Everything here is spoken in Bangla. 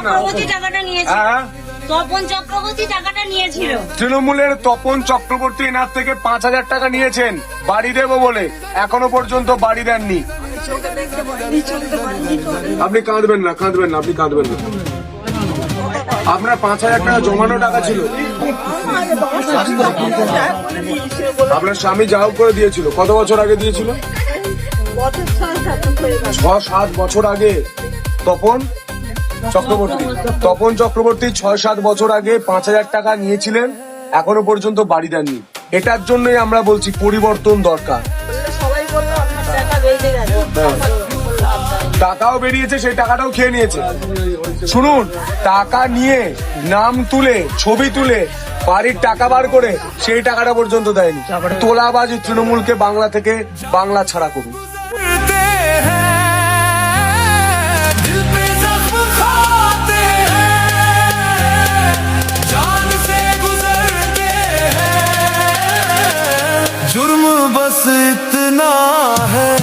চক্রবর্তী টাকাটা নিয়েছিল। হ্যাঁ, তপন চক্রবর্তী টাকাটা নিয়েছিল। তৃণমূলের তপন চক্রবর্তী এনার থেকে 5,000 টাকা নিয়েছেন বাড়ি দেবো বলে, এখনো পর্যন্ত বাড়ি দেননি। আপনি কাঁদবেন না, কাঁদবেন না, আপনি কাঁদবেন না। আপনার 5,000 টাকা জমানো টাকা ছিল, আপনার স্বামী যা হোক করে দিয়েছিল। কত বছর আগে দিয়েছিল? 6-7 বছর আগে। তপন চক্রবর্তী 6-7 বছর আগে 5,000 টাকা নিয়েছিলেন, এখনো পর্যন্ত বাড়ি দেননি। এটার জন্যই আমরা বলছি পরিবর্তন দরকার। টাকাও বেরিয়েছে, সেই টাকাটাও খেয়ে নিয়েছে। শুনুন, টাকা নিয়ে নাম তুলে ছবি তুলে বাড়ির টাকা বার করে সেই টাকাটা পর্যন্ত দেয়নি। তোলাবাজি তৃণমূলকে বাংলা থেকে বাংলা ছাড়া করুন। जुर्म बस इतना है